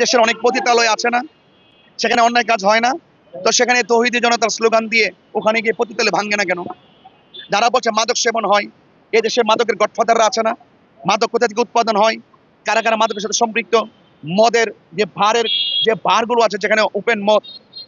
দেশের অনেক পতিতালয় আছে না, সেখানে অন্যায় কাজ হয় না, তো সেখানে তৌহিদি জনতার স্লোগান দিয়ে ওখানে গিয়ে পতিতালয় ভাঙে না কেন? যারা বলছে মাদক সেবন হয়, এই দেশে মাদকের গডফাদাররা আছে না, মাদক কোথা থেকে উৎপাদন হয়, কারা কারা মাদকের সাথে সম্পৃক্ত, মদের যে বারগুলো আছে যেখানে ওপেন মদ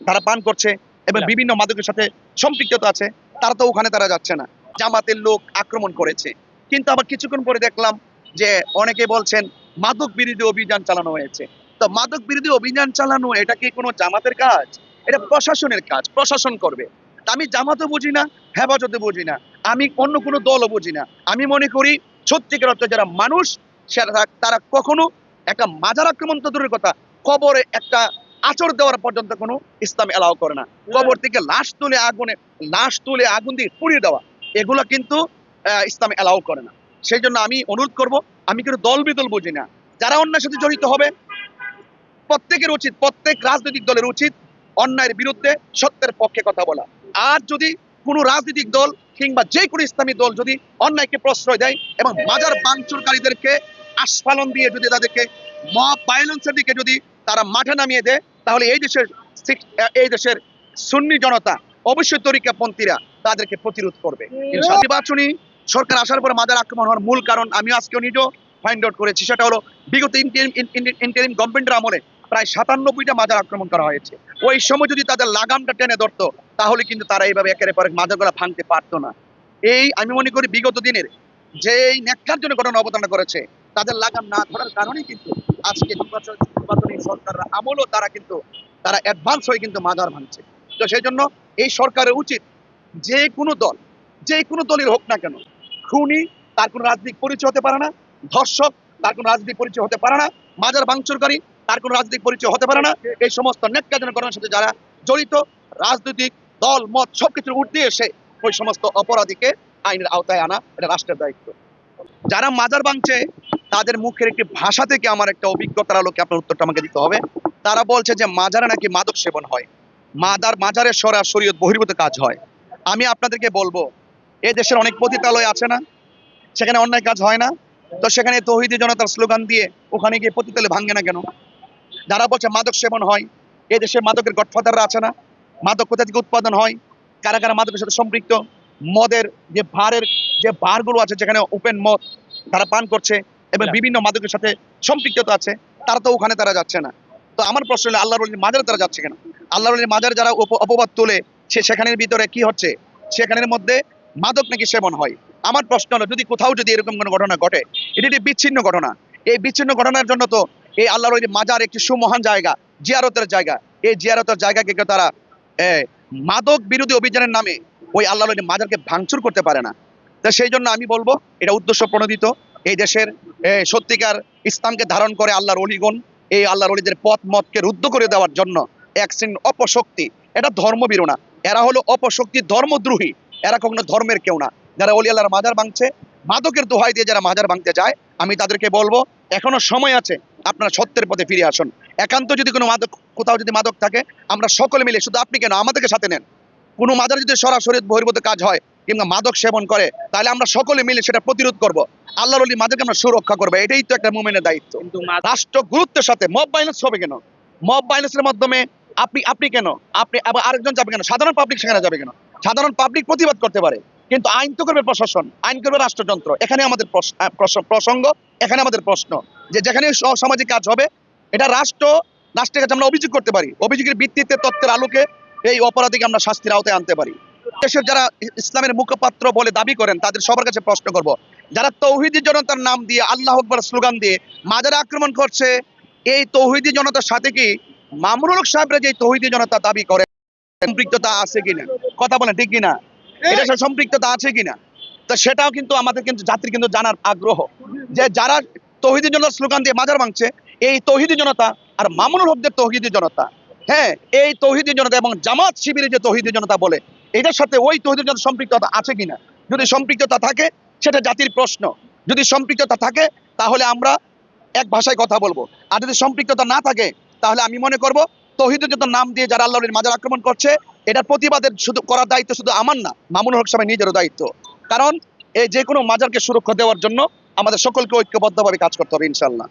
তারা পান করছে এবং বিভিন্ন মাদকের সাথে সম্পৃক্ততা আছে, তারা তো ওখানে তারা যাচ্ছে না। জামাতের লোক আক্রমণ করেছে, কিন্তু আবার কিছুক্ষণ পরে দেখলাম যে অনেকে বলছেন মাদক বিরোধী অভিযান চালানো হয়েছে। তো মাদক বিরোধী অভিযান চালানো এটা কি কোনো জামাতের কাজ? এটা প্রশাসনের কাজ, প্রশাসন করবে। আমি জামাতও বুঝি না, হেফাজতে বুঝি না, আমি অন্য কোনো দলও বুঝি না। আমি মনে করি সত্যিকার অর্থে যারা মানুষ তারা কখনো একটা মাজার আক্রমণ তো দূরের কথা, কবরে একটা আচর দেওয়ার পর্যন্ত কোনো ইসলাম এলাও করে না। কবর থেকে লাশ তুলে আগুন দিয়ে পুড়িয়ে দেওয়া, এগুলো কিন্তু ইসলাম এলাও করে না। সেই জন্য আমি অনুরোধ করব, আমি কিন্তু দল বিদল বুঝি না, যারা অন্যায়ের সাথে জড়িত হবে প্রত্যেকের উচিত, প্রত্যেক রাজনৈতিক দলের উচিত অন্যায়ের বিরুদ্ধে সত্যের পক্ষে কথা বলা। আর যদি কোনো রাজনৈতিক দল কিংবা যে কোনো ইসলামী দল যদি অন্যায়কে প্রশ্রয় দেয় এবং মাজার ভাঙচুরকারীদেরকে আস্ফালন দিয়ে যদি তাদেরকে মব ভায়োলেন্সের দিকে যদি তারা মাঠে নামিয়ে দেয়, তাহলে এই দেশের সুন্নি জনতা অবশ্যই তরিকাপন্থীরা তাদেরকে প্রতিরোধ করবে। নির্বাচনী সরকার আসার পর মাজার আক্রমণ হওয়ার মূল কারণ আমি আজকেও নিজেও ফাইন্ড আউট করেছি, সেটা হলো বিগত ইন্টারিম গভর্নমেন্টের আমলে প্রায় 97টা মাজার আক্রমণ করা হয়েছে। ওই সময় যদি তাদের লাগামটা টেনে ধরতো, তাহলে কিন্তু তারা এইভাবে একের পর এক মাজারগুলো ভাঙতে পারতো না। আমি মনে করি বিগত দিনের যে ন্যাক্কারজনক ঘটনা অবদান করেছে, তাদের লাগাম না ধরার কারণেই কিন্তু আজকে নির্বাচনী সরকাররা আমলও তারা অ্যাডভান্স হয়ে কিন্তু মাজার ভাঙছে। তো সেই জন্য এই সরকারের উচিত যে কোনো দলের হোক না কেন, খুনি তার কোনো রাজনৈতিক পরিচয় হতে পারে না, ধর্ষক তার কোনো রাজনৈতিক পরিচয় হতে পারে না, মাজার ভাঙচুরকারী তার কোনো রাজনৈতিক পরিচয় হতে পারে না। এই সমস্ত ন্যাক্কারজনক ঘটনার সাথে যারা জড়িত, রাজনৈতিক দল মত সবকিছুর ঊর্ধ্বে এসে ওই সমস্ত অপরাধীকে আইনের আওতায় আনা এটা রাষ্ট্রের দায়িত্ব। যারা মাজার ভাঙছে তাদের মুখের একটি ভাষা থেকে আমার একটা অভিজ্ঞতার আলোকে আপনার উত্তরটা আমাকে দিতে হবে। তারা বলছে যে মাজারে নাকি মাদক সেবন হয়, মাজারের শরীয়ত বহির্ভূত কাজ হয়। আমি আপনাদেরকে বলবো, এই দেশের অনেক পতিতালয় আছে না, সেখানে অন্যায় কাজ হয় না, তো সেখানে তৌহিদি জনতার স্লোগান দিয়ে ওখানে গিয়ে পতিতালয় ভাঙে না কেন? যারা বলছে মাদক সেবন হয়, এই দেশে মাদকের গডফাদাররা আছে না, মাদক কোথা থেকে উৎপাদন হয়, কারা কারা মাদকের সাথে সম্পৃক্ত, মদের যে বারগুলো আছে যেখানে ওপেন মদ তারা পান করছে এবং বিভিন্ন মাদকের সাথে সম্পৃক্ততা আছে, তারা তো ওখানে তারা যাচ্ছে না। তো আমার প্রশ্ন হলো আল্লাহর ওলির মাজারে তারা যাচ্ছে কেন? আল্লাহর ওলির মাজারে যারা অপবাদ তোলে, সেখানের ভিতরে কি হচ্ছে? সেখানের মধ্যে মাদক নাকি সেবন হয়। আমার প্রশ্ন হলো, যদি কোথাও যদি এরকম কোনো ঘটনা ঘটে, এটি একটি বিচ্ছিন্ন ঘটনা। এই বিচ্ছিন্ন ঘটনার জন্য তো এই আল্লাহর ওই মাজার একটি সুমহান জায়গা, জিয়ারতের জায়গা, এই জিয়ারতের জায়গাকে তারা মাদক বিরোধী অভিযানের নামে ওই আল্লাহর ওই মাজারকে ভাঙচুর করতে পারে না। তো সেই জন্য আমি বলবো এটা উদ্দেশ্য প্রণোদিত। এই দেশের সত্যিকার ইসলামকে ধারণ করে আল্লাহর অলিগণ এই আল্লাহর অলিদের পথ মতকে রুদ্ধ করে দেওয়ার জন্য এক শ্রেণীর অপশক্তি, এটা ধর্মবীর না, এরা হলো অপশক্তি, ধর্মদ্রোহী, এরা কখনো ধর্মের কেউ না। যারা অলি আল্লাহর মাজার ভাঙছে, মাদকের দোহাই দিয়ে যারা মাজার ভাঙতে যায়, আমি তাদেরকে বলবো এখনো সময় আছে, আপনারা সত্যের পথে ফিরে আসুন। একান্ত যদি কোনো কোথাও যদি মাদক থাকে, আমরা সকলে মিলে, শুধু আপনি কেন, আমাদেরকে সাথে নেন। কোনো মাজার যদি সরাসরি বহির্ভূত কাজ হয় কিংবা মাদক সেবন করে, তাহলে আমরা সকলে মিলে সেটা প্রতিরোধ করব। আল্লাহর ওলি মাজারকে আমরা সুরক্ষা করবো, এটাই তো একটা মুমিনের দায়িত্ব। কিন্তু রাষ্ট্র গুরুত্বের সাথে মব ভায়োলেন্স হবে কেন? মব ভায়োলেন্সের মাধ্যমে আপনি কেন, আপনি আবার আরেকজন যাবে কেন? সাধারণ পাবলিক সেখানে যাবে কেন? সাধারণ পাবলিক প্রতিবাদ করতে পারে, কিন্তু আইন তো করবে প্রশাসন, আইন করবে রাষ্ট্রযন্ত্র। এখানে আমাদের প্রসঙ্গ, এখানে আমাদের প্রশ্ন যে যেখানে সামাজিক কাজ হবে, এটা রাষ্ট্রের কাছে আমরা অভিযোগ করতে পারি, অভিযোগের ভিত্তিতে তথ্যের আলোকে এই অপরাধীকে আমরা শাস্তির আওতায় আনতে পারি। দেশের যারা ইসলামের মুখপাত্র বলে দাবি করেন, তাদের সবার কাছে প্রশ্ন করব, যারা তৌহিদি জনতার নাম দিয়ে আল্লাহু আকবার স্লোগান দিয়ে মাজারে আক্রমণ করছে, এই তৌহিদি জনতার সাথে কি মামুনুল হক সাহেবরা যে তৌহিদি জনতা দাবি করে সম্পৃক্ততা আছে কিনা? কথা বলেন ঠিক কিনা? এটা সম্পৃক্ততা আছে কিনা? তো সেটাও কিন্তু আমাদের কিন্তু জাতির কিন্তু জানার আগ্রহ, যে যারা তৌহিদি জনতার স্লোগান দিয়ে মাজার ভাঙছে, এই তৌহিদি জনতা আর মামুনুল হকদের তৌহিদি জনতা, হ্যাঁ, এই তৌহিদি জনতা এবং জামাত শিবিরের যে তৌহিদি জনতা বলে, এটার সাথে ওই তৌহিদি জনতার সম্পৃক্ততা আছে কিনা? যদি সম্পৃক্ততা থাকে, সেটা জাতির প্রশ্ন। যদি সম্পৃক্ততা থাকে, তাহলে আমরা এক ভাষায় কথা বলবো। আর যদি সম্পৃক্ততা না থাকে, তাহলে আমি মনে করব তৌহিদি জনতার নাম দিয়ে যারা আল্লাহর মাজার আক্রমণ করছে, এটার প্রতিবাদের শুধু করার দায়িত্ব শুধু আমার না, মামুনুল হক সাহেবের নিজেরও দায়িত্ব। কারণ এই যে কোনো মাজারকে সুরক্ষা দেওয়ার জন্য আমাদের সকলকে ঐক্যবদ্ধভাবে কাজ করতে হবে ইনশাআল্লাহ।